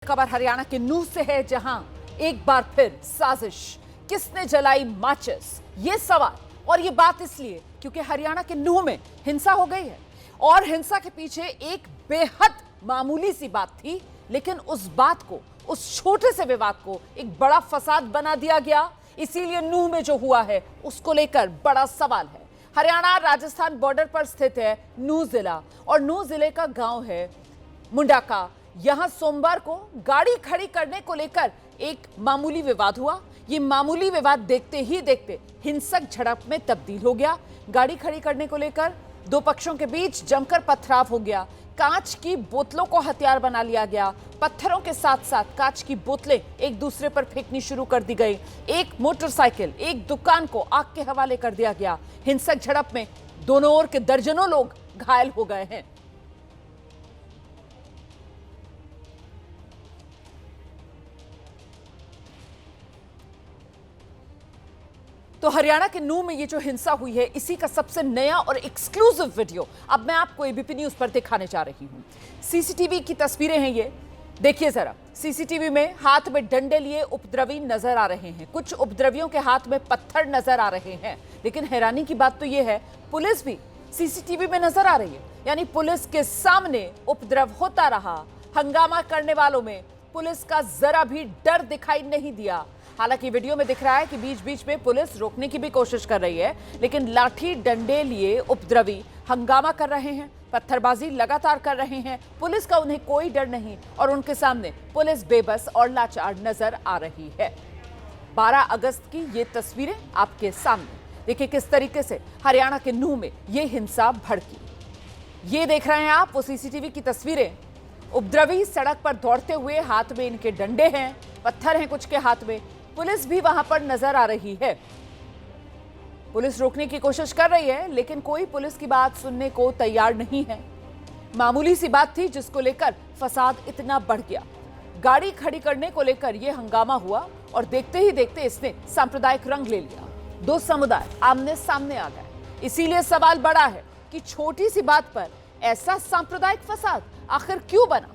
खबर हरियाणा के नूह से है, जहां एक बार फिर साजिश। किसने जलाई माचिस, ये सवाल। और ये बात इसलिए क्योंकि हरियाणा के नूह में हिंसा हो गई है और हिंसा के पीछे एक बेहद मामूली सी बात थी, लेकिन उस बात को, उस छोटे से विवाद को एक बड़ा फसाद बना दिया गया। इसीलिए नूह में जो हुआ है उसको लेकर बड़ा सवाल है। हरियाणा राजस्थान बॉर्डर पर स्थित है नूह जिला, और नूह जिले का गांव है मुंडाका। यहां सोमवार को गाड़ी खड़ी करने को लेकर एक मामूली विवाद हुआ। ये मामूली विवाद देखते ही देखते हिंसक झड़प में तब्दील हो गया। गाड़ी खड़ी करने को लेकर दो पक्षों के बीच जमकर पथराव हो गया। कांच की बोतलों को हथियार बना लिया गया। पत्थरों के साथ साथ कांच की बोतलें एक दूसरे पर फेंकनी शुरू कर दी गई। एक मोटरसाइकिल, एक दुकान को आग के हवाले कर दिया गया। हिंसक झड़प में दोनों ओर के दर्जनों लोग घायल हो गए हैं। तो हरियाणा के नूह में ये जो हिंसा हुई है, इसी का सबसे नया और एक्सक्लूसिव वीडियो अब मैं आपको एबीपी न्यूज पर दिखाने जा रही हूं। सीसीटीवी की तस्वीरें हैं ये, देखिए जरा। सीसीटीवी में हाथ में डंडे लिए उपद्रवी नजर आ रहे हैं। कुछ उपद्रवियों के हाथ में पत्थर नजर आ रहे हैं। लेकिन हैरानी की बात तो ये है, पुलिस भी सीसीटीवी में नजर आ रही है। यानी पुलिस के सामने उपद्रव होता रहा। हंगामा करने वालों में पुलिस का जरा भी डर दिखाई नहीं दिया। हालांकि वीडियो में दिख रहा है कि बीच बीच में पुलिस रोकने की भी कोशिश कर रही है, लेकिन लाठी डंडे लिए उपद्रवी हंगामा कर रहे हैं, पत्थरबाजी लगातार कर रहे हैं। पुलिस का उन्हें कोई डर नहीं और उनके सामने पुलिस बेबस और लाचार नजर आ रही है। 12 अगस्त की ये तस्वीरें आपके सामने, देखिए किस तरीके से हरियाणा के नूह में ये हिंसा भड़की। ये देख रहे हैं आप वो सीसीटीवी की तस्वीरें। उपद्रवी सड़क पर दौड़ते हुए, हाथ में इनके डंडे हैं, पत्थर हैं कुछ के हाथ में। पुलिस भी वहां पर नजर आ रही है। पुलिस रोकने की कोशिश कर रही है, लेकिन कोई पुलिस की बात सुनने को तैयार नहीं है। मामूली सी बात थी जिसको लेकर फसाद इतना बढ़ गया। गाड़ी खड़ी करने को लेकर यह हंगामा हुआ और देखते ही देखते इसने सांप्रदायिक रंग ले लिया। दो समुदाय आमने सामने आ गए। इसीलिए सवाल बड़ा है कि छोटी सी बात पर ऐसा सांप्रदायिक फसाद आखिर क्यों बना।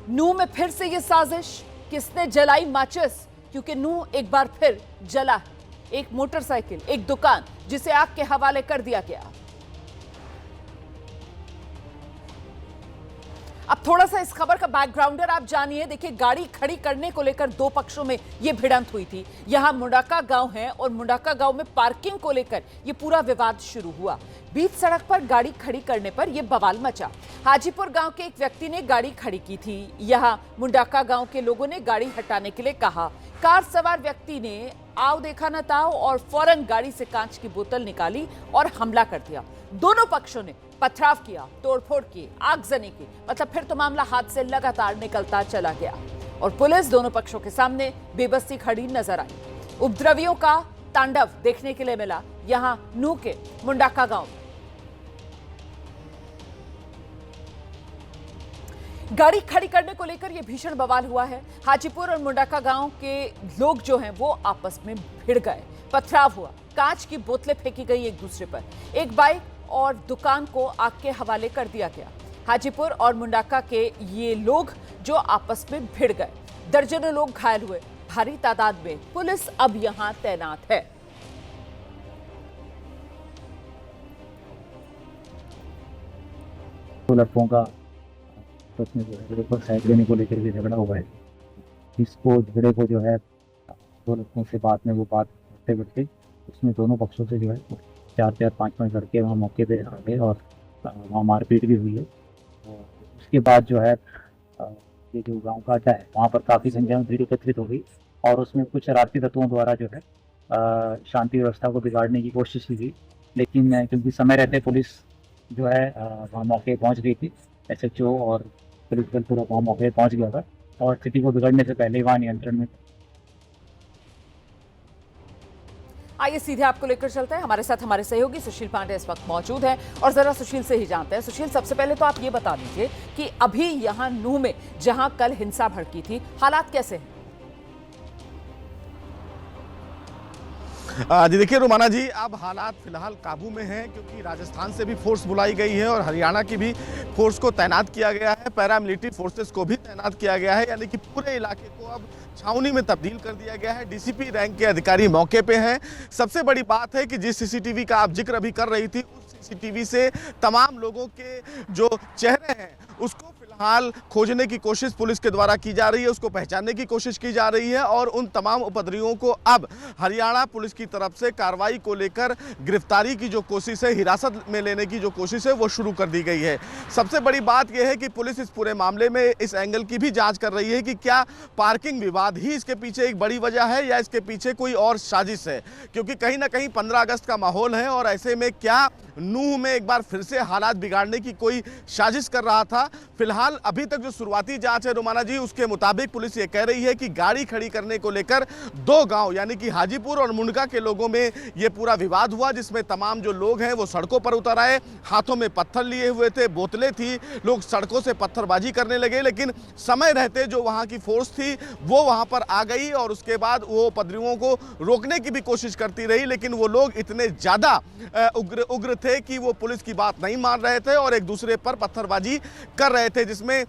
नूह में फिर से यह साजिश। किसने जलाई माचिस, क्योंकि नूह एक बार फिर जला है। एक मोटरसाइकिल, एक दुकान, जिसे आग के हवाले कर दिया गया। अब थोड़ा सा इस खबर का बैकग्राउंडर आप जानिए। देखिए, गाड़ी खड़ी करने को लेकर दो पक्षों में यह भिड़ंत हुई थी। यहां मुंडाका गांव है और मुंडाका गांव में पार्किंग को लेकर यह पूरा विवाद शुरू हुआ। बीच सड़क पर गाड़ी खड़ी करने पर यह बवाल मचा। हाजीपुर गांव के एक व्यक्ति ने गाड़ी खड़ी की थी। यहां मुंडाका गांव के लोगों ने गाड़ी हटाने के लिए कहा। कार सवार व्यक्ति ने आओ देखा न ताओ और फौरन गाड़ी से कांच की बोतल निकाली और हमला कर दिया। दोनों पक्षों ने पथराव किया, तोड़फोड़ की, आगजनी की। मतलब फिर तो मामला हाथ से लगातार निकलता चला गया और पुलिस दोनों पक्षों के सामने बेबसी खड़ी नजर आई। उपद्रवियों का तांडव देखने के लिए मिला यहां नूह के मुंडाका गांव में। गाड़ी खड़ी करने को लेकर यह भीषण बवाल हुआ है। हाजीपुर और मुंडाका गांव के लोग जो हैं वो आपस में भिड़ गए, पथराव हुआ, कांच की बोतलें फेंकी गई एक दूसरे पर। एक बाइक और दुकान को आग के हवाले कर दिया गया। हाजीपुर और मुंडाका के ये लोग जो आपस में भिड़ गए, दर्जनों लोग घायल हुए। भारी तादाद में पुलिस अब यहां तैनात है। तो लड़कों का आपस में जो है ऊपर साइड लेने को लेकर के झगड़ा हुआ है। इसको झगड़े को जो है दो लड़कों से बाद में वो बात करते बढ़ते उसमें दोनों पक्षों से जो है 4-5 लड़के वहाँ मौके पे आ गए और वहाँ मारपीट भी हुई है। और उसके बाद जो है ये जो गांव का अड्डा है वहाँ पर काफ़ी संख्या में भीड़ एकत्रित हो गई और उसमें कुछ शरारती तत्वों द्वारा जो है शांति व्यवस्था को बिगाड़ने की कोशिश की गई। लेकिन क्योंकि समय रहते पुलिस जो है वहाँ मौके पहुँच गई थी। SHO और पुलिस बल पूरा वहाँ मौके पहुँच गया था और स्थिति को बिगड़ने से पहले ही वहाँ नियंत्रण में। आइए सीधे आपको लेकर चलते हैं। हमारे साथ हमारे सहयोगी सुशील पांडे इस वक्त मौजूद हैं और जरा सुशील से ही जानते हैं। सुशील, सबसे पहले तो आप ये बता दीजिए कि अभी यहां नूह में जहां कल हिंसा भड़की थी, हालात कैसे हैं? जी देखिए रोमाना जी, अब हालात फिलहाल काबू में हैं क्योंकि राजस्थान से भी फोर्स बुलाई गई है और हरियाणा की भी फोर्स को तैनात किया गया है, पैरामिलिट्री फोर्सेस को भी तैनात किया गया है, यानी कि पूरे इलाके को अब छावनी में तब्दील कर दिया गया है। डीसीपी रैंक के अधिकारी मौके पे हैं। सबसे बड़ी बात है कि जिस सीसीटीवी का आप जिक्र अभी कर रही थी, उस सीसीटीवी से तमाम लोगों के जो चेहरे हैं उसको फिलहाल खोजने की कोशिश पुलिस के द्वारा की जा रही है, उसको पहचानने की कोशिश की जा रही है और उन तमाम उपद्रवियों को अब हरियाणा पुलिस की तरफ से कार्रवाई को लेकर गिरफ्तारी की जो कोशिश है, हिरासत में लेने की जो कोशिश है वो शुरू कर दी गई है। सबसे बड़ी बात यह है कि पुलिस इस पूरे मामले में इस एंगल की भी जांच कर रही है कि क्या पार्किंग विवाद ही इसके पीछे एक बड़ी वजह है या इसके पीछे कोई और साजिश है, क्योंकि कहीं ना कहीं 15 अगस्त का माहौल है और ऐसे में क्या नूह में एक बार फिर से हालात बिगाड़ने की कोई साजिश कर रहा था। फिलहाल अभी तक जो शुरुआती जांच है रोमाना जी, उसके मुताबिक पुलिस ये कह रही है कि गाड़ी खड़ी करने को लेकर दो गांव यानी कि हाजीपुर और मुंडका के लोगों में ये पूरा विवाद हुआ, जिसमें तमाम जो लोग हैं वो सड़कों पर उतर आए, हाथों में पत्थर लिए हुए थे, बोतलें थी, लोग सड़कों से पत्थरबाजी करने लगे। लेकिन समय रहते जो वहां की फोर्स थी वो वहां पर आ गई और उसके बाद वो उपद्रवियों को रोकने की भी कोशिश करती रही, लेकिन वो लोग इतने ज्यादा उग्र थे कि वो पुलिस की बात नहीं मान रहे थे और एक दूसरे पर पत्थरबाजी कर रहे थे, जिसमें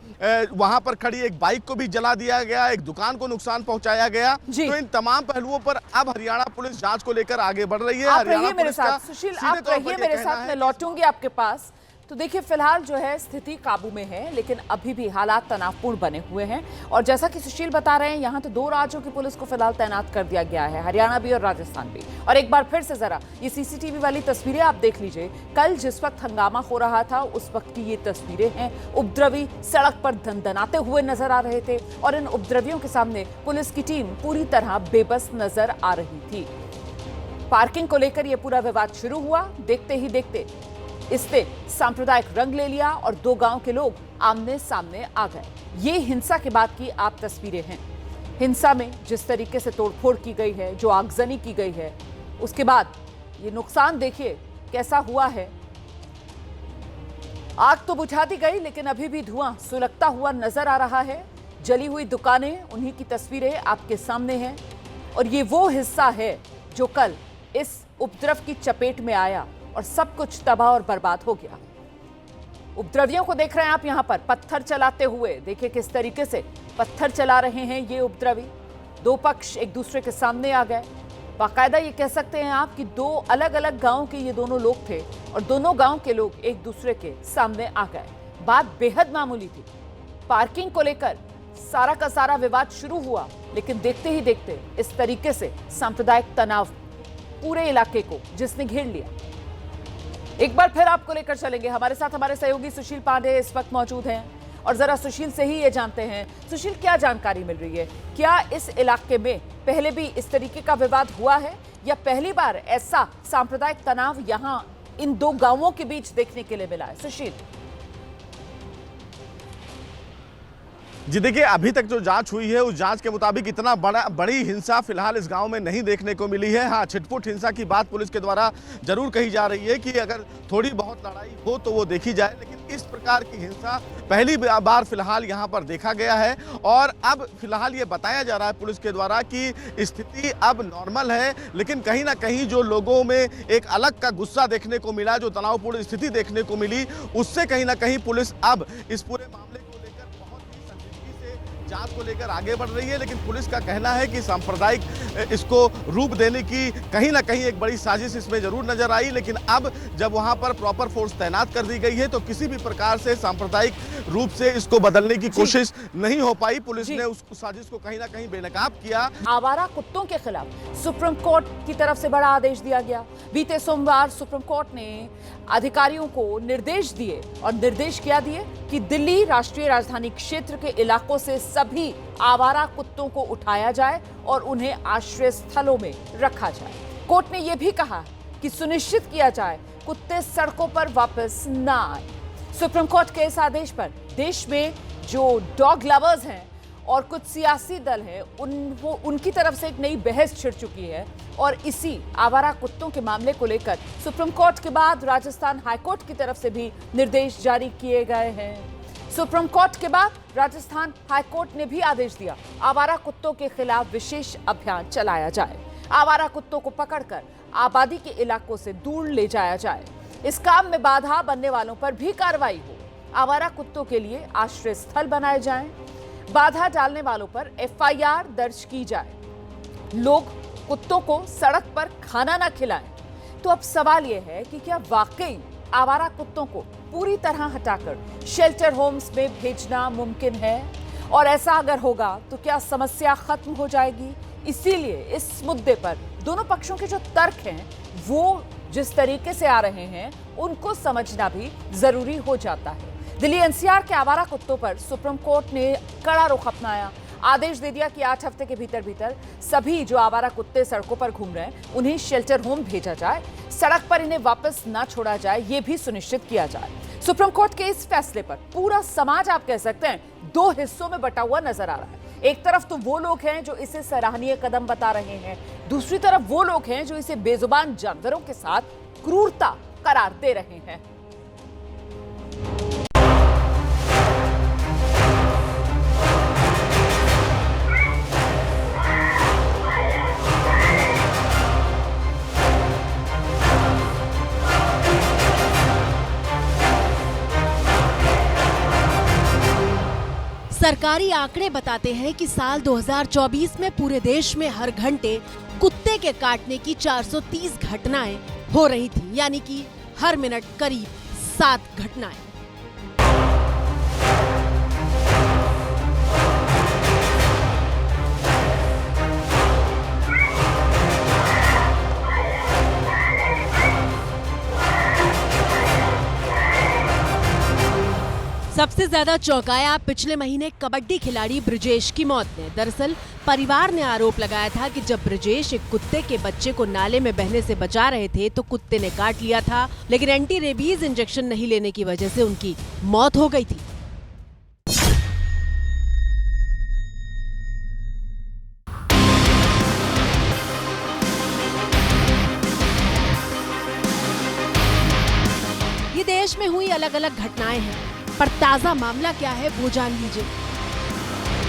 वहां पर खड़ी एक बाइक को भी जला दिया गया, एक दुकान को नुकसान पहुंचाया गया। तो इन तमाम पहलुओं पर अब हरियाणा पुलिस जांच को लेकर आगे बढ़ रही है। आप रहिए मेरे साथ सुशील, आप रहिए मेरे साथ, मैं लौटूंगी आपके पास। तो देखिए फिलहाल जो है स्थिति काबू में है, लेकिन अभी भी हालात तनावपूर्ण बने हुए हैं और जैसा कि सुशील बता रहे हैं, यहाँ तो 2 राज्यों की पुलिस को फिलहाल तैनात कर दिया गया है, हरियाणा भी और राजस्थान भी। और एक बार फिर से जरा ये सीसीटीवी वाली तस्वीरें आप देख लीजिए। कल जिस वक्त हंगामा हो रहा था उस वक्त की ये तस्वीरें हैं। उपद्रवी सड़क पर दंदनाते हुए नजर आ रहे थे और इन उपद्रवियों के सामने पुलिस की टीम पूरी तरह बेबस नजर आ रही थी। पार्किंग को लेकर यह पूरा विवाद शुरू हुआ, देखते ही देखते इसने सांप्रदायिक रंग ले लिया और 2 गांव के लोग आमने सामने आ गए। ये हिंसा के बाद की आप तस्वीरें हैं। हिंसा में जिस तरीके से तोड़फोड़ की गई है, जो आगजनी की गई है, उसके बाद ये नुकसान देखिए कैसा हुआ है। आग तो बुझा दी गई, लेकिन अभी भी धुआं सुलगता हुआ नजर आ रहा है। जली हुई दुकानें, उन्हीं की तस्वीरें आपके सामने हैं और ये वो हिस्सा है जो कल इस उपद्रव की चपेट में आया और सब कुछ तबाह और बर्बाद हो गया। उपद्रवियों को देख रहे हैं आप यहाँ पर पत्थर चलाते हुए, देखिए किस तरीके से पत्थर चला रहे हैं ये उपद्रवी। 2 पक्ष एक दूसरे के सामने आ गए। बाकायदा ये कह सकते हैं आप कि 2 अलग अलग गांव के ये दोनों लोग थे और दोनों गांव के लोग एक दूसरे के सामने आ गए। बात बेहद मामूली थी, पार्किंग को लेकर सारा का सारा विवाद शुरू हुआ, लेकिन देखते ही देखते इस तरीके से सांप्रदायिक तनाव पूरे इलाके को जिसने घेर लिया। एक बार फिर आपको लेकर चलेंगे, हमारे साथ हमारे सहयोगी सुशील पांडे इस वक्त मौजूद हैं और जरा सुशील से ही ये जानते हैं, सुशील क्या जानकारी मिल रही है, क्या इस इलाके में पहले भी इस तरीके का विवाद हुआ है या पहली बार ऐसा सांप्रदायिक तनाव यहाँ इन 2 गांवों के बीच देखने के लिए मिला है? सुशील जी देखिए, अभी तक जो जांच हुई है उस जांच के मुताबिक इतना बड़ी हिंसा फिलहाल इस गांव में नहीं देखने को मिली है। हाँ, छिटपुट हिंसा की बात पुलिस के द्वारा जरूर कही जा रही है कि अगर थोड़ी बहुत लड़ाई हो तो वो देखी जाए, लेकिन इस प्रकार की हिंसा पहली बार फिलहाल यहाँ पर देखा गया है। और अब फिलहाल ये बताया जा रहा है पुलिस के द्वारा कि स्थिति अब नॉर्मल है, लेकिन कहीं ना कहीं जो लोगों में एक अलग का गुस्सा देखने को मिला, जो तनावपूर्ण स्थिति देखने को मिली, उससे कहीं ना कहीं पुलिस अब इस पूरे मामले जांच को लेकर आगे बढ़ रही है। लेकिन पुलिस का कहना है कि सांप्रदायिक इसको रूप देने की कहीं ना कहीं एक बड़ी साजिश इसमें जरूर नजर आई, लेकिन अब जब वहां पर प्रॉपर फोर्स तैनात कर दी गई है तो किसी भी प्रकार से सांप्रदायिक रूप से इसको बदलने की कोशिश नहीं हो पाई। पुलिस ने उस साजिश को कहीं ना कहीं बेनकाब किया। आवारा कुत्तों के खिलाफ सुप्रीम कोर्ट की तरफ से बड़ा आदेश दिया गया। बीते सोमवार सुप्रीम कोर्ट ने अधिकारियों को निर्देश दिए और निर्देश क्या दिए कि दिल्ली राष्ट्रीय राजधानी क्षेत्र के इलाकों से सभी आवारा कुत्तों को उठाया जाए और उन्हें आश्रय स्थलों में रखा जाए। कोर्ट ने यह भी कहा कि सुनिश्चित किया जाए कुत्ते सड़कों पर वापस न आए। सुप्रीम कोर्ट के इस आदेश पर देश में जो डॉग लवर्स हैं और कुछ सियासी दल हैं उनकी तरफ से एक नई बहस छिड़ चुकी है और इसी आवारा कुत्तों के मामले को लेकर सुप्रीम कोर्ट के बाद राजस्थान हाईकोर्ट की तरफ से भी निर्देश जारी किए गए हैं। सुप्रीम कोर्ट के बाद राजस्थान हाईकोर्ट ने भी आदेश दिया आवारा कुत्तों के खिलाफ विशेष अभियान चलाया जाए। आवारा कुत्तों को पकड़कर आबादी के इलाकों से दूर ले जाया जाए। इस काम में बाधा बनने वालों पर भी कार्रवाई हो। आवारा कुत्तों के लिए आश्रय स्थल बनाए जाएं। बाधा डालने वालों पर एफआईआर दर्ज की जाए। लोग कुत्तों को सड़क पर खाना ना खिलाएं। तो अब सवाल यह है कि क्या वाकई आवारा कुत्तों को पूरी तरह हटाकर शेल्टर होम्स में भेजना मुमकिन है? और ऐसा अगर होगा तो क्या समस्या खत्म हो जाएगी? इसीलिए इस मुद्दे पर दोनों पक्षों के जो तर्क हैं वो जिस तरीके से आ रहे हैं उनको समझना भी जरूरी हो जाता है। दिल्ली एनसीआर के आवारा कुत्तों पर सुप्रीम कोर्ट ने कड़ा रुख अपनाया। आदेश दे दिया कि 8 हफ्ते के भीतर सभी जो आवारा कुत्ते सड़कों पर घूम रहे हैं उन्हें शेल्टर होम भेजा जाए। सड़क पर इन्हें वापस ना छोड़ा जाए, ये भी सुनिश्चित किया जाए। सुप्रीम कोर्ट के इस फैसले पर पूरा समाज, आप कह सकते हैं, दो हिस्सों में बटा हुआ नजर आ रहा है। एक तरफ तो वो लोग हैं जो इसे सराहनीय कदम बता रहे हैं, दूसरी तरफ वो लोग हैं जो इसे बेजुबान जानवरों के साथ क्रूरता करार दे रहे हैं। सरकारी आंकड़े बताते हैं कि साल 2024 में पूरे देश में हर घंटे कुत्ते के काटने की 430 घटनाएं हो रही थी, यानी कि हर मिनट करीब 7 घटनाएं। सबसे ज्यादा चौंकाया पिछले महीने कबड्डी खिलाड़ी ब्रजेश की मौत ने। दरअसल परिवार ने आरोप लगाया था कि जब ब्रजेश एक कुत्ते के बच्चे को नाले में बहने से बचा रहे थे तो कुत्ते ने काट लिया था, लेकिन एंटी रेबीज इंजेक्शन नहीं लेने की वजह से उनकी मौत हो गई थी। ये देश में हुई अलग अलग घटनाएं हैं, पर ताजा मामला क्या है वो जान लीजिए।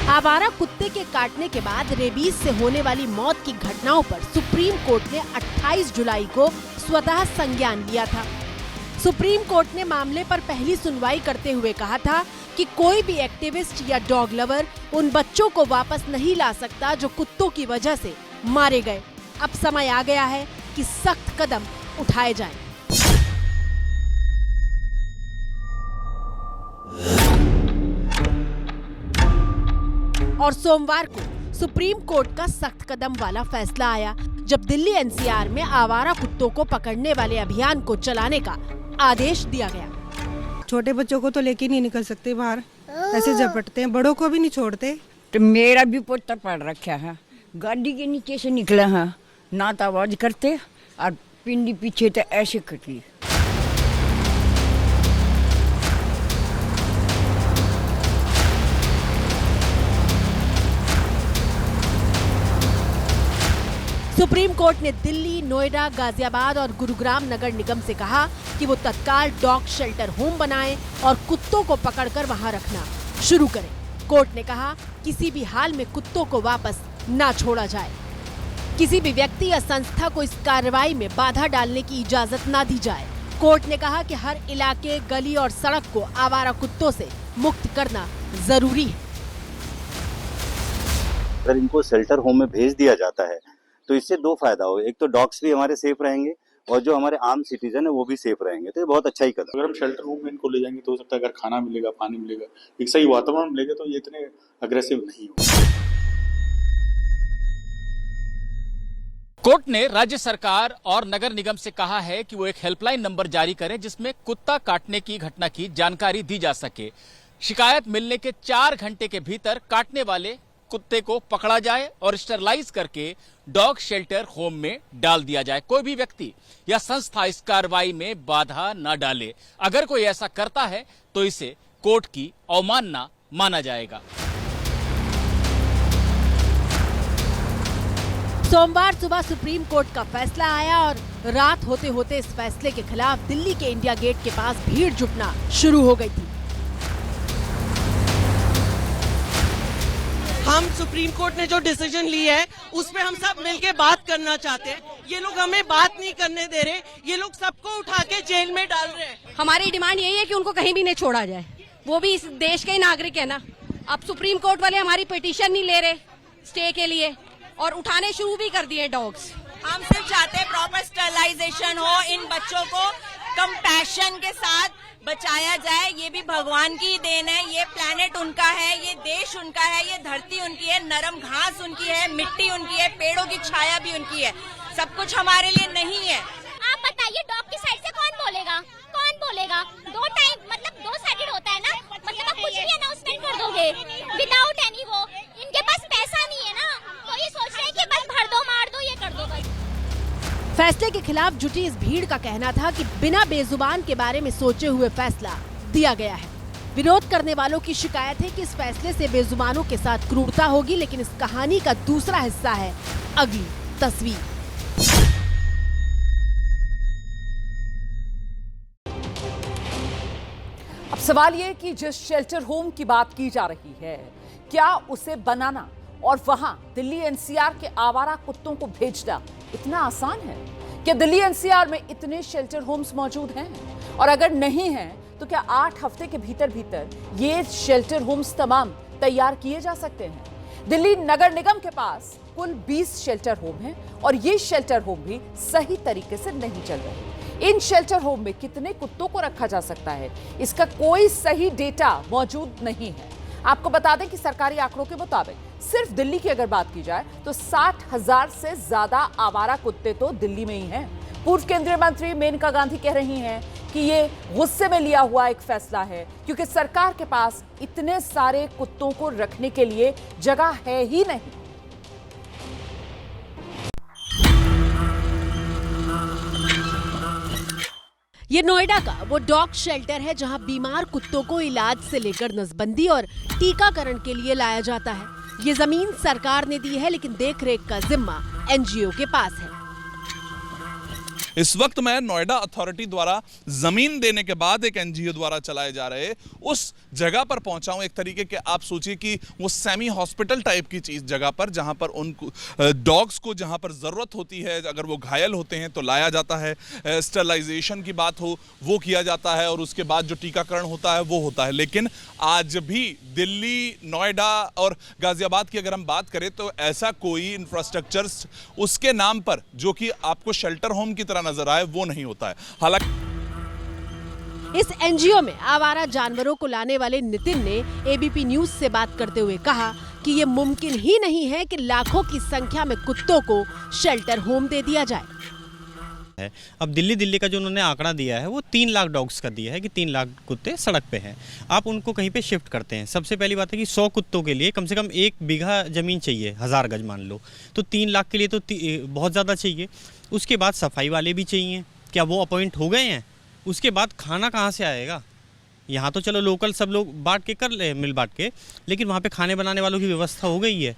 आवारा कुत्ते के काटने के बाद रेबीज से होने वाली मौत की घटनाओं पर सुप्रीम कोर्ट ने 28 जुलाई को स्वतः संज्ञान लिया था। सुप्रीम कोर्ट ने मामले पर पहली सुनवाई करते हुए कहा था कि कोई भी एक्टिविस्ट या डॉग लवर उन बच्चों को वापस नहीं ला सकता जो कुत्तों की वजह से मारे गए। अब समय आ गया है कि सख्त कदम उठाए जाएं। और सोमवार को सुप्रीम कोर्ट का सख्त कदम वाला फैसला आया, जब दिल्ली एनसीआर में आवारा कुत्तों को पकड़ने वाले अभियान को चलाने का आदेश दिया गया। छोटे बच्चों को तो लेके नहीं निकल सकते बाहर, ऐसे झपटते हैं, बड़ों को भी नहीं छोड़ते। तो मेरा भी पोता पड़ रखा है, गाड़ी के नीचे से निकला है, ना तो आवाज करते और पिंडी पीछे तो ऐसे कटी। सुप्रीम कोर्ट ने दिल्ली, नोएडा, गाजियाबाद और गुरुग्राम नगर निगम से कहा कि वो तत्काल डॉग शेल्टर होम बनाएं और कुत्तों को पकड़कर वहां रखना शुरू करें। कोर्ट ने कहा किसी भी हाल में कुत्तों को वापस ना छोड़ा जाए। किसी भी व्यक्ति या संस्था को इस कार्रवाई में बाधा डालने की इजाजत ना दी जाए। कोर्ट ने कहा कि हर इलाके, गली और सड़क को आवारा कुत्तों से मुक्त करना जरूरी है। अगर इनको शेल्टर होम में भेज दिया जाता है तो इससे दो फायदा हो, एक तो डॉग्स भी हमारे सेफ रहेंगे और जो हमारे आम सिटीजन है वो भी सेफ रहेंगे, तो ये बहुत अच्छा ही कदम। अगर हम शेल्टर होम में इनको ले जाएंगे तो हो सकता है अगर खाना मिलेगा, पानी मिलेगा, एक सही वातावरण मिलेगा तो ये इतने अग्रेसिव नहीं होंगे। कोर्ट ने राज्य सरकार और नगर निगम से कहा है कि वो एक हेल्पलाइन नंबर जारी करें जिसमें कुत्ता काटने की घटना की जानकारी दी जा सके। शिकायत मिलने के 4 घंटे के भीतर काटने वाले कुत्ते को पकड़ा जाए और स्टरलाइज करके डॉग शेल्टर होम में डाल दिया जाए। कोई भी व्यक्ति या संस्था इस कार्रवाई में बाधा न डाले। अगर कोई ऐसा करता है तो इसे कोर्ट की अवमानना माना जाएगा। सोमवार सुबह सुप्रीम कोर्ट का फैसला आया और रात होते होते इस फैसले के खिलाफ दिल्ली के इंडिया गेट के पास भीड़ जुटना शुरू हो गई थी। हम सुप्रीम कोर्ट ने जो डिसीजन ली है उस पे हम सब मिलके बात करना चाहते हैं। ये लोग हमें बात नहीं करने दे रहे, ये लोग सबको उठा के जेल में डाल रहे हैं। हमारी डिमांड यही है कि उनको कहीं भी नहीं छोड़ा जाए, वो भी इस देश के ही नागरिक है ना। अब सुप्रीम कोर्ट वाले हमारी पिटीशन नहीं ले रहे स्टे के लिए और उठाने शुरू भी कर दिए डॉग्स। हम सिर्फ चाहते हैं प्रॉपर स्टरलाइजेशन हो, इन बच्चों को कंपैशन के साथ बचाया जाए। ये भी भगवान की देन है, ये प्लेनेट उनका है, ये देश उनका है, ये धरती उनकी है, नरम घास उनकी है, मिट्टी उनकी है, पेड़ों की छाया भी उनकी है, सब कुछ हमारे लिए नहीं है। आप बताइए डॉग की साइड से कौन बोलेगा, कौन बोलेगा? दो टाइम मतलब दो साइडेड होता है ना, मतलब आप कुछ भी अनाउंसमेंट कर दोगे विदाउट एनी वो। इनके पास पैसा नहीं है ना, तो ये सोच रहे हैं कि बस भर दो, मार दो, ये कर दो बस। फैसले के खिलाफ जुटी इस भीड़ का कहना था कि बिना बेजुबान के बारे में सोचे हुए फैसला दिया गया है। विरोध करने वालों की शिकायत है कि इस फैसले से बेजुबानों के साथ क्रूरता होगी, लेकिन इस कहानी का दूसरा हिस्सा है अगली तस्वीर। अब सवाल ये कि जिस शेल्टर होम की बात की जा रही है, क्या उसे बनाना और वहां दिल्ली एनसीआर के आवारा कुत्तों को भेजना इतना आसान है? क्या दिल्ली एनसीआर में इतने शेल्टर होम्स मौजूद हैं? और अगर नहीं हैं, तो क्या 8 हफ्ते के भीतर भीतर ये शेल्टर होम्स तमाम तैयार किए जा सकते हैं? दिल्ली नगर निगम के पास कुल 20 शेल्टर होम हैं और ये शेल्टर होम भी सही तरीके से नहीं चल रहे। इन शेल्टर होम में कितने कुत्तों को रखा जा सकता है, इसका कोई सही डेटा मौजूद नहीं है। आपको बता दें कि सरकारी आंकड़ों के मुताबिक सिर्फ दिल्ली की अगर बात की जाए तो 60,000 से ज्यादा आवारा कुत्ते तो दिल्ली में ही हैं। पूर्व केंद्रीय मंत्री मेनका गांधी कह रही हैं कि ये गुस्से में लिया हुआ एक फैसला है, क्योंकि सरकार के पास इतने सारे कुत्तों को रखने के लिए जगह है ही नहीं। ये नोएडा का वो डॉग शेल्टर है जहां बीमार कुत्तों को इलाज से लेकर नसबंदी और टीकाकरण के लिए लाया जाता है। ये जमीन सरकार ने दी है, लेकिन देखरेख का जिम्मा एनजीओ के पास है। इस वक्त मैं नोएडा अथॉरिटी द्वारा जमीन देने के बाद एक एनजीओ द्वारा चलाए जा रहे उस जगह पर पहुंचा हूं। एक तरीके के आप सोचिए कि वो सेमी हॉस्पिटल टाइप की चीज जगह पर, जहां पर उन डॉग्स को जहां पर जरूरत होती है, अगर वो घायल होते हैं तो लाया जाता है, स्टरलाइजेशन की बात हो वो किया जाता है और उसके बाद जो टीकाकरण होता है वो होता है। लेकिन आज भी दिल्ली, नोएडा और गाजियाबाद की अगर हम बात करें तो ऐसा कोई इंफ्रास्ट्रक्चर उसके नाम पर जो कि आपको शेल्टर होम की तरह नजर आए वो नहीं होता है। हालांकि इस एनजीओ में आवारा जानवरों को लाने वाले नितिन ने एबीपी न्यूज से बात करते हुए कहा कि ये मुमकिन ही नहीं है कि लाखों की संख्या में कुत्तों को शेल्टर होम दे दिया जाए। अब दिल्ली का जो उन्होंने आंकड़ा दिया है वो 3 लाख डॉग्स का दिया है कि 3 लाख कुत्ते सड़क पे हैं। आप उनको कहीं पे शिफ्ट करते हैं। सबसे पहली बात है कि 100 कुत्तों के लिए कम से कम 1 बीघा जमीन चाहिए, 1000 गज मान लो, तो 3 लाख के लिए तो बहुत ज़्यादा चाहिए। उसके बाद सफाई वाले भी चाहिए, क्या वो अपॉइंट हो गए हैं? उसके बाद खाना कहाँ से आएगा? यहाँ तो चलो लोकल सब लोग बांट के कर ले, मिल बांट के, लेकिन वहाँ पे खाने बनाने वालों की व्यवस्था हो गई है।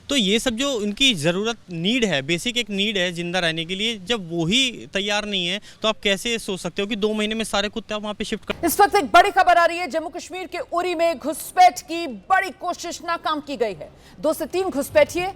तो ये सब जो उनकी ज़रूरत नीड है, बेसिक एक नीड है जिंदा रहने के लिए, जब वो ही तैयार नहीं है तो आप कैसे सोच सकते हो कि 2 महीने में सारे कुत्ते आप वहाँ पे शिफ्ट कर। इस वक्त एक बड़ी खबर आ रही है। जम्मू कश्मीर के उरी में घुसपैठ की बड़ी कोशिश नाकाम की गई है। 2 से 3 घुसपैठिए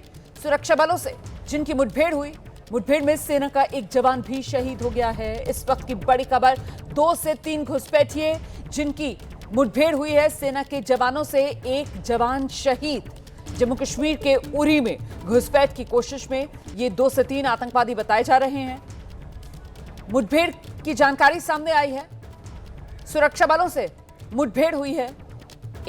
सुरक्षा बलों से जिनकी मुठभेड़ हुई, मुठभेड़ में सेना का एक जवान भी शहीद हो गया है। इस वक्त की बड़ी खबर, 2 से 3 घुसपैठिए जिनकी मुठभेड़ हुई है, सेना के जवानों से एक जवान शहीद। जम्मू कश्मीर के उरी में घुसपैठ की कोशिश में ये 2 से 3 आतंकवादी बताए जा रहे हैं। मुठभेड़ की जानकारी सामने आई है, सुरक्षा बलों से मुठभेड़ हुई है,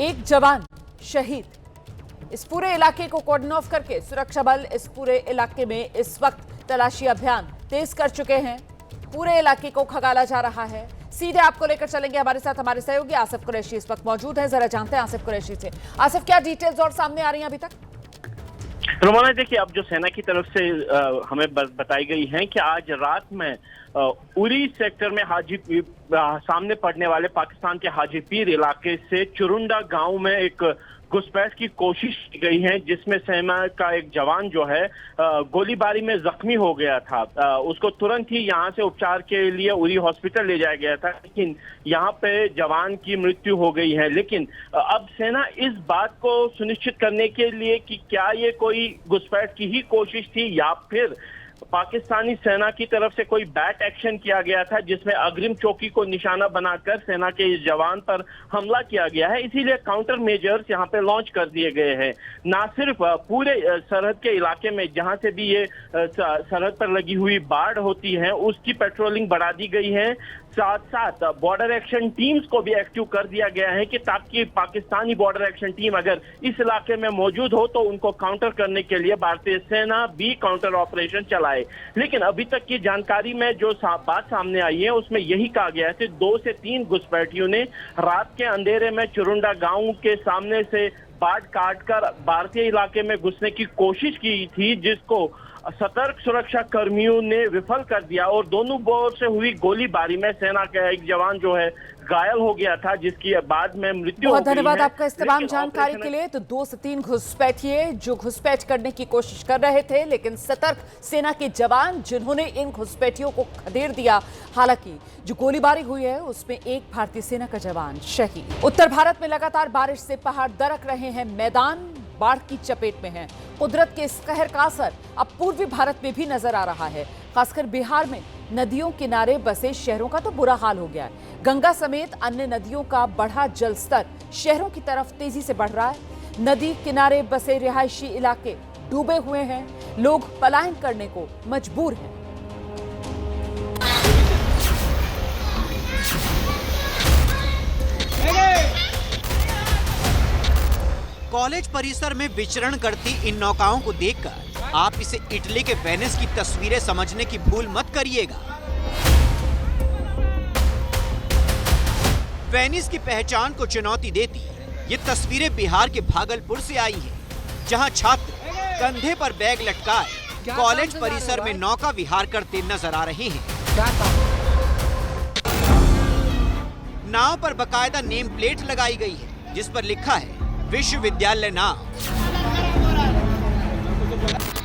एक जवान शहीद। इस पूरे इलाके को कॉर्डन ऑफ करके सुरक्षा बल इस पूरे इलाके में इस वक्त तलाशी अभियान तेज कर चुके हैं। पूरे इलाके को खंगाला जा रहा है। सीधे आपको लेकर चलेंगे, हमारे साथ हमारे सहयोगी आसिफ कुरैशी इस वक्त मौजूद है। जरा जानते हैं आसिफ कुरैशी से। आसिफ, क्या डिटेल्स और सामने आ रही हैं अभी तक? रोमाना, देखिए, अब जो सेना की तरफ से हमें बताई गई है कि आज रात में उरी सेक्टर में सामने पड़ने वाले पाकिस्तान के हाजीपीर इलाके से चुरुंडा गांव में एक घुसपैठ की कोशिश की गई है, जिसमें सेना का एक जवान जो है गोलीबारी में जख्मी हो गया था। उसको तुरंत ही यहाँ से उपचार के लिए उरी हॉस्पिटल ले जाया गया था, लेकिन यहाँ पे जवान की मृत्यु हो गई है। लेकिन अब सेना इस बात को सुनिश्चित करने के लिए कि क्या ये कोई घुसपैठ की ही कोशिश थी या फिर पाकिस्तानी सेना की तरफ से कोई बैट एक्शन किया गया था, जिसमें अग्रिम चौकी को निशाना बनाकर सेना के इस जवान पर हमला किया गया है, इसीलिए काउंटर मेजर्स यहाँ पे लॉन्च कर दिए गए हैं। ना सिर्फ पूरे सरहद के इलाके में जहाँ से भी ये सरहद पर लगी हुई बाढ़ होती है उसकी पेट्रोलिंग बढ़ा दी गई है, साथ साथ बॉर्डर एक्शन टीम्स को भी एक्टिव कर दिया गया है कि ताकि पाकिस्तानी बॉर्डर एक्शन टीम अगर इस इलाके में मौजूद हो तो उनको काउंटर करने के लिए भारतीय सेना भी काउंटर ऑपरेशन चलाए। लेकिन अभी तक की जानकारी में जो बात सामने आई है उसमें यही कहा गया है कि 2 से 3 घुसपैठियों ने रात के अंधेरे में चुरुंडा गांव के सामने से बाट काटकर भारतीय इलाके में घुसने की कोशिश की थी, जिसको सतर्क सुरक्षा कर्मियों ने विफल कर दिया और दोनों ओर से हुई गोलीबारी में सेना का एक जवान जो है घायल हो गया था, जिसकी बाद में मृत्यु हो गई है। बहुत धन्यवाद आपका इस तमाम जानकारी के लिए। तो 2 से 3 घुसपैठिए जो घुसपैठ करने की कोशिश कर रहे थे, लेकिन सतर्क सेना के जवान जिन्होंने इन घुसपैठियों को खदेड़ दिया। हालांकि जो गोलीबारी हुई है उसमें एक भारतीय सेना का जवान शहीद। उत्तर भारत में लगातार बारिश से पहाड़ दरक रहे हैं, मैदान बाढ़ की चपेट में है। कुदरत के इस कहर का असर अब पूर्वी भारत में भी नजर आ रहा है। खासकर बिहार में नदियों किनारे बसे शहरों का तो बुरा हाल हो गया है। गंगा समेत अन्य नदियों का बढ़ा जलस्तर शहरों की तरफ तेजी से बढ़ रहा है। नदी किनारे बसे रिहायशी इलाके डूबे हुए हैं, लोग पलायन करने को मजबूर हैं। कॉलेज परिसर में विचरण करती इन नौकाओं को देखकर आप इसे इटली के वेनिस की तस्वीरें समझने की भूल मत करिएगा। वेनिस की पहचान को चुनौती देती ये तस्वीरें बिहार के भागलपुर से आई हैं, जहां छात्र कंधे पर बैग लटकाए कॉलेज परिसर में नौका विहार करते नजर आ रहे हैं। नाव पर बकायदा नेम प्लेट लगाई गई है जिस पर लिखा है विश्वविद्यालय नाव।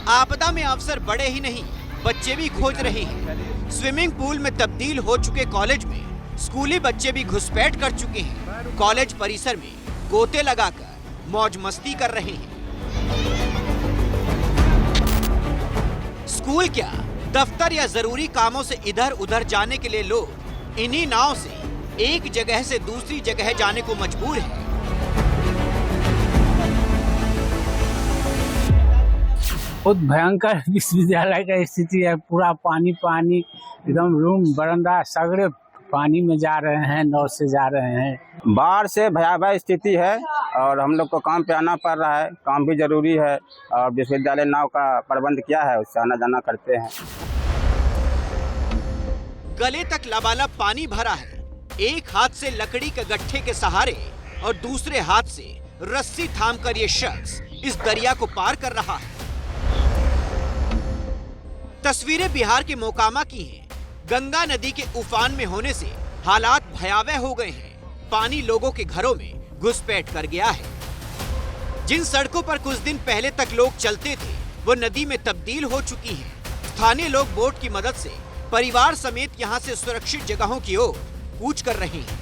आपदा में अवसर बड़े ही नहीं, बच्चे भी खोज रहे हैं। स्विमिंग पूल में तब्दील हो चुके कॉलेज में स्कूली बच्चे भी घुसपैठ कर चुके हैं। कॉलेज परिसर में गोते लगाकर मौज मस्ती कर रहे हैं। स्कूल क्या, दफ्तर या जरूरी कामों से इधर उधर जाने के लिए लोग इन्हीं नाव से एक जगह से दूसरी जगह जाने को मजबूर हैं। बहुत भयंकर विश्वविद्यालय का स्थिति है। पूरा पानी पानी, एकदम रूम बरंदा सगड़े पानी में जा रहे हैं, नाव से जा रहे हैं। बाढ़ से भयावह स्थिति है और हम लोग को काम पे आना पड़ रहा है। काम भी जरूरी है और विश्वविद्यालय नाव का प्रबंध किया है, उससे आना जाना करते हैं। गले तक लबालब पानी भरा है। एक हाथ से लकड़ी के गट्ठे के सहारे और दूसरे हाथ से रस्सी थामकर ये शख्स इस दरिया को पार कर रहा है। तस्वीरें बिहार के मोकामा की हैं। गंगा नदी के उफान में होने से हालात भयावह हो गए हैं। पानी लोगों के घरों में घुसपैठ कर गया है। जिन सड़कों पर कुछ दिन पहले तक लोग चलते थे वो नदी में तब्दील हो चुकी हैं। स्थानीय लोग बोट की मदद से परिवार समेत यहां से सुरक्षित जगहों की ओर कूच कर रहे हैं।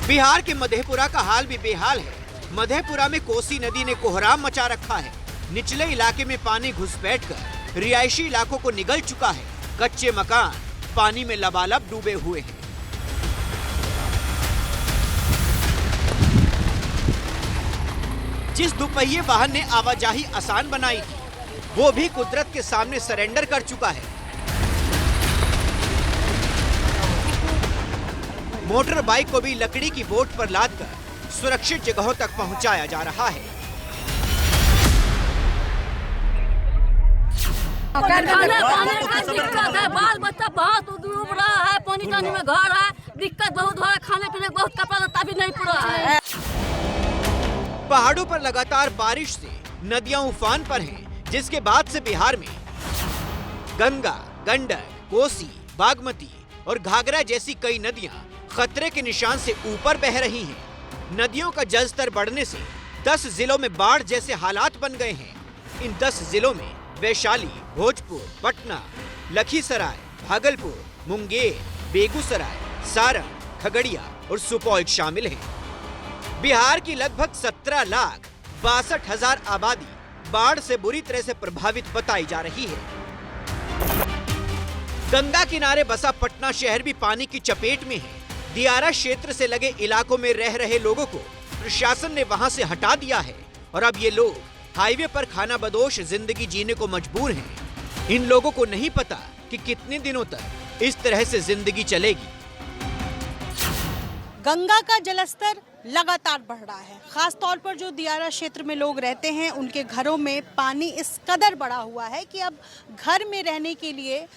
बिहार के मधेपुरा का हाल भी बेहाल है। मधेपुरा में कोसी नदी ने कोहराम मचा रखा है। निचले इलाके में पानी घुसपैठकर रिहायशी इलाकों को निगल चुका है। कच्चे मकान पानी में लबालब डूबे हुए हैं। जिस दुपहिए वाहन ने आवाजाही आसान बनाई थी वो भी कुदरत के सामने सरेंडर कर चुका है। मोटर बाइक को भी लकड़ी की बोट पर लादकर सुरक्षित जगहों तक पहुंचाया जा रहा है। दिक्कत है, बाल बच्चा बहुत डूब रहा है, पानी जाने में घर है, दिक्कत बहुत हो रहा है, खाने पीने बहुत, कपड़ा लत्ता भी नहीं पड़ा है। पहाड़ों पर लगातार बारिश से नदियां उफान पर हैं, जिसके बाद से बिहार में गंगा, गंडक, कोसी, बागमती, और घाघरा जैसी कई नदियां खतरे के निशान से ऊपर बह रही हैं। नदियों का जलस्तर बढ़ने से 10 जिलों में बाढ़ जैसे हालात बन गए हैं। इन 10 जिलों में वैशाली, भोजपुर, पटना, लखीसराय, भागलपुर, मुंगेर, बेगूसराय, सारण, खगड़िया और सुपौल शामिल हैं। बिहार की लगभग 17,62,000 आबादी बाढ़ से बुरी तरह से प्रभावित बताई जा रही है। गंगा किनारे बसा पटना शहर भी पानी की चपेट में है। दियारा क्षेत्र से लगे इलाकों में रह रहे लोगों को प्रशासन ने वहां से हटा दिया है और अब ये लोग हाईवे पर खानाबदोश जिंदगी जीने को मजबूर हैं। इन लोगों को नहीं पता कि कितने दिनों तक इस तरह से जिंदगी चलेगी। गंगा का जलस्तर लगातार बढ़ रहा है। खास तौर पर जो दियारा क्षेत्र में लोग रहते हैं उनके घरों में पानी इस कदर बढ़ा हुआ है कि अब घर में रहने के लिए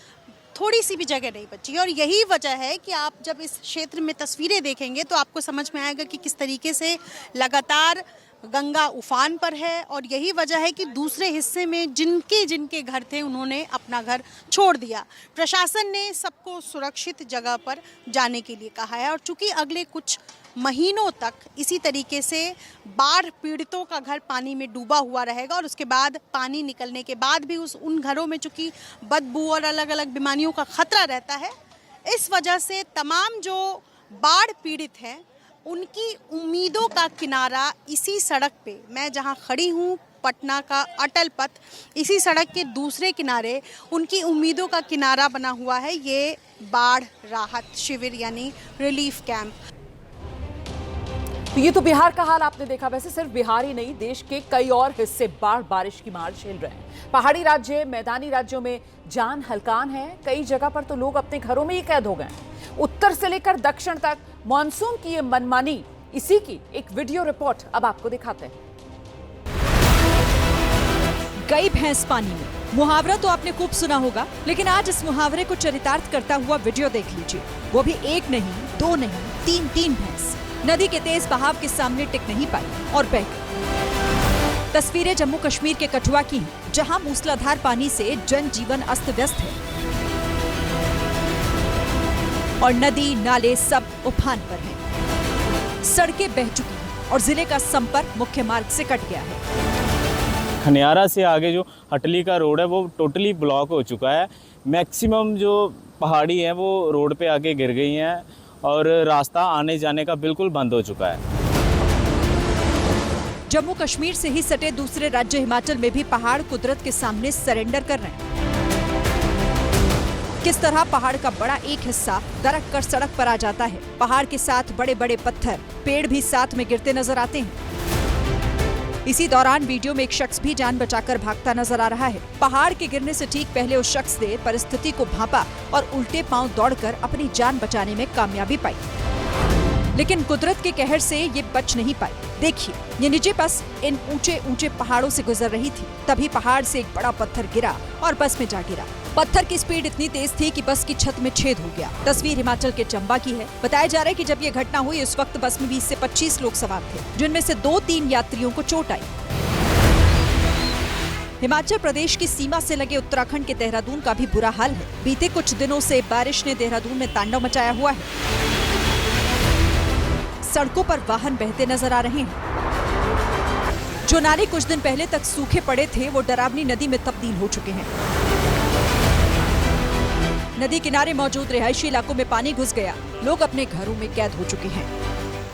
थोड़ी सी भी जगह नहीं बची। और यही वजह है कि आप जब इस क्षेत्र में तस्वीरें देखेंगे तो आपको समझ में आएगा कि किस तरीके से लगातार गंगा उफान पर है। और यही वजह है कि दूसरे हिस्से में जिनके घर थे उन्होंने अपना घर छोड़ दिया। प्रशासन ने सबको सुरक्षित जगह पर जाने के लिए कहा है और चूंकि अगले कुछ महीनों तक इसी तरीके से बाढ़ पीड़ितों का घर पानी में डूबा हुआ रहेगा और उसके बाद पानी निकलने के बाद भी उन घरों में चूंकि बदबू और अलग अलग बीमारियों का खतरा रहता है, इस वजह से तमाम जो बाढ़ पीड़ित हैं उनकी उम्मीदों का किनारा इसी सड़क पे, मैं जहां खड़ी हूं पटना का अटल पथ, इसी सड़क के दूसरे किनारे उनकी उम्मीदों का किनारा बना हुआ है। ये बाढ़ राहत शिविर यानी रिलीफ कैंप। तो ये तो बिहार का हाल आपने देखा। वैसे सिर्फ बिहार ही नहीं, देश के कई और हिस्से बाढ़ बारिश की मार झेल रहे हैं। पहाड़ी राज्य, मैदानी राज्यों में जान हलकान है। कई जगह पर तो लोग अपने घरों में ही कैद हो गए हैं। उत्तर से लेकर दक्षिण तक मॉनसून की ये मनमानी, इसी की एक वीडियो रिपोर्ट अब आपको दिखाते हैं। गई भैंस पानी में, मुहावरा तो आपने खूब सुना होगा, लेकिन आज इस मुहावरे को चरितार्थ करता हुआ वीडियो देख लीजिए। वो भी एक नहीं, दो नहीं, तीन भैंस नदी के तेज बहाव के सामने टिक नहीं पाई और बह गई। तस्वीरें जम्मू कश्मीर के कठुआ की हैं, जहां मूसलाधार पानी से जनजीवन अस्त व्यस्त है और नदी नाले सब उफान पर हैं। सड़कें बह चुकी हैं और जिले का संपर्क मुख्य मार्ग से कट गया है। खनियारा से आगे जो हटली का रोड है वो टोटली ब्लॉक हो चुका है। मैक्सिमम जो पहाड़ी है वो रोड पे आके गिर गई हैं और रास्ता आने जाने का बिल्कुल बंद हो चुका है। जम्मू कश्मीर से ही सटे दूसरे राज्य हिमाचल में भी पहाड़ कुदरत के सामने सरेंडर कर रहे हैं। किस तरह पहाड़ का बड़ा एक हिस्सा दरक कर सड़क पर आ जाता है। पहाड़ के साथ बड़े बड़े पत्थर, पेड़ भी साथ में गिरते नजर आते हैं। इसी दौरान वीडियो में एक शख्स भी जान बचाकर भागता नजर आ रहा है। पहाड़ के गिरने से ठीक पहले उस शख्स ने परिस्थिति को भांपा और उल्टे पांव दौड़कर अपनी जान बचाने में कामयाबी पाई, लेकिन कुदरत के कहर से ये बच नहीं पाई। देखिए, ये निजी बस इन ऊंचे ऊंचे पहाड़ों से गुजर रही थी, तभी पहाड़ से एक बड़ा पत्थर गिरा और बस में जा गिरा। पत्थर की स्पीड इतनी तेज थी कि बस की छत में छेद हो गया। तस्वीर हिमाचल के चंबा की है। बताया जा रहा है कि जब ये घटना हुई उस वक्त बस में 20 से 25 लोग सवार थे, जिनमें से 2-3 यात्रियों को चोट आई। हिमाचल प्रदेश की सीमा से लगे उत्तराखंड के देहरादून का भी बुरा हाल है। बीते कुछ दिनों से बारिश ने देहरादून में तांडव मचाया हुआ है। सड़कों पर वाहन बहते नजर आ रहे हैं। जो नाले कुछ दिन पहले तक सूखे पड़े थे वो डरावनी नदी में तब्दील हो चुके हैं। नदी किनारे मौजूद रिहायशी इलाकों में पानी घुस गया। लोग अपने घरों में कैद हो चुके हैं।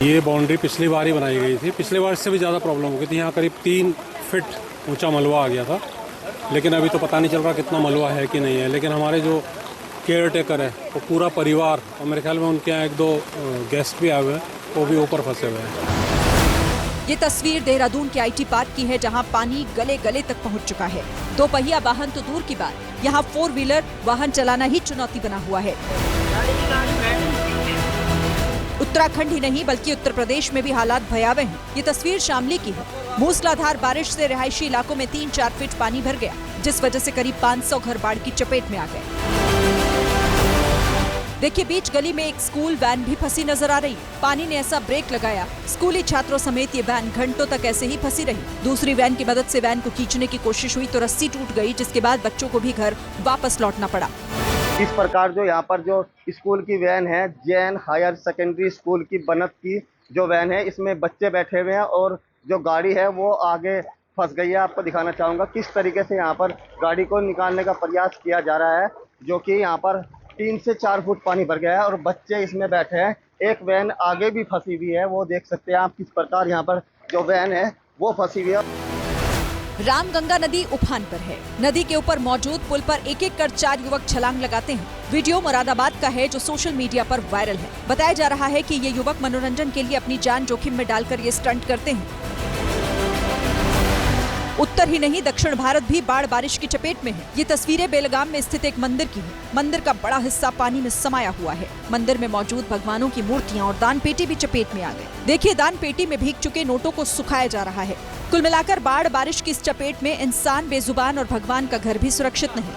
ये बाउंड्री पिछली बार ही बनाई गई थी। पिछले बार से भी ज्यादा प्रॉब्लम हो गई थी। यहाँ करीब 3 फीट ऊंचा मलबा आ गया था, लेकिन अभी तो पता नहीं चल रहा कितना मलबा है कि नहीं है। लेकिन हमारे जो केयर टेकर है वो पूरा परिवार, और मेरे ख्याल में उनके यहाँ 1-2 गेस्ट भी आए हुए हैं, वो भी ऊपर फंसे हुए हैं। ये तस्वीर देहरादून के IT पार्क की है, जहां पानी गले गले तक पहुंच चुका है। 2 पहिया वाहन तो दूर की बात, यहाँ 4 व्हीलर वाहन चलाना ही चुनौती बना हुआ है। उत्तराखंड ही नहीं बल्कि उत्तर प्रदेश में भी हालात भयावह हैं। ये तस्वीर शामली की है। मूसलाधार बारिश से रिहायशी इलाकों में 3-4 फीट पानी भर गया, जिस वजह से करीब 500 घर बाढ़ की चपेट में आ गए। देखिए, बीच गली में एक स्कूल वैन भी फंसी नजर आ रही। पानी ने ऐसा ब्रेक लगाया, स्कूली छात्रों समेत ये वैन घंटों तक ऐसे ही फंसी रही। दूसरी वैन की मदद से वैन को खींचने की कोशिश हुई तो रस्सी टूट गई, जिसके बाद बच्चों को भी घर वापस लौटना पड़ा। इस प्रकार जो यहाँ पर जो स्कूल की वैन है, जैन हायर सेकेंडरी स्कूल की बनत की जो वैन है, इसमें बच्चे बैठे हुए हैं और जो गाड़ी है वो आगे फंस गई है। आपको दिखाना चाहूँगा किस तरीके से यहाँ पर गाड़ी को निकालने का प्रयास किया जा रहा है, जो कि यहाँ पर 3 से 4 फुट पानी भर गया है और बच्चे इसमें बैठे हैं। एक वैन आगे भी फंसी हुई है, वो देख सकते हैं आप किस प्रकार यहाँ पर जो वैन है वो फंसी हुई है। रामगंगा नदी उफान पर है। नदी के ऊपर मौजूद पुल पर एक एक कर 4 युवक छलांग लगाते हैं। वीडियो मुरादाबाद का है जो सोशल मीडिया पर वायरल है। बताया जा रहा है कि ये युवक मनोरंजन के लिए अपनी जान जोखिम में डालकर ये स्टंट करते हैं। उत्तर ही नहीं दक्षिण भारत भी बाढ़ बारिश की चपेट में है। ये तस्वीरें बेलगाम में स्थित एक मंदिर की हैं। मंदिर का बड़ा हिस्सा पानी में समाया हुआ है। मंदिर में मौजूद भगवानों की मूर्तियां और दान पेटी भी चपेट में आ गए। देखिए, दान पेटी में भीग चुके नोटों को सुखाया जा रहा है। कुल मिलाकर बाढ़ बारिश की इस चपेट में इंसान बेजुबान और भगवान का घर भी सुरक्षित नहीं।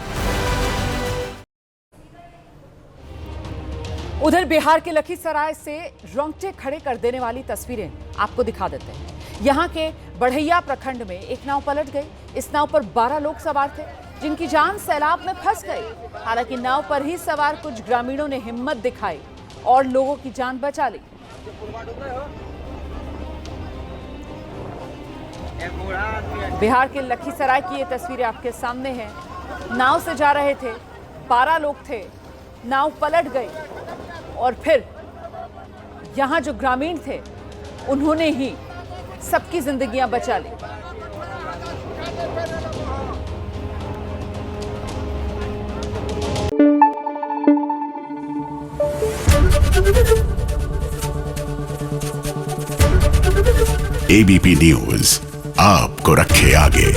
उधर बिहार के लखीसराय से रोंगटे खड़े कर देने वाली तस्वीरें आपको दिखा देते हैं। यहाँ के बढ़ैया प्रखंड में एक नाव पलट गई। इस नाव पर 12 लोग सवार थे, जिनकी जान सैलाब में फंस गई। हालांकि नाव पर ही सवार कुछ ग्रामीणों ने हिम्मत दिखाई और लोगों की जान बचा ली। बिहार के लखीसराय की ये तस्वीरें आपके सामने हैं। नाव से जा रहे थे, 12 लोग थे, नाव पलट गई और फिर यहाँ जो ग्रामीण थे उन्होंने ही सबकी जिंदगियां बचा ली। एबीपी न्यूज आपको रखे आगे।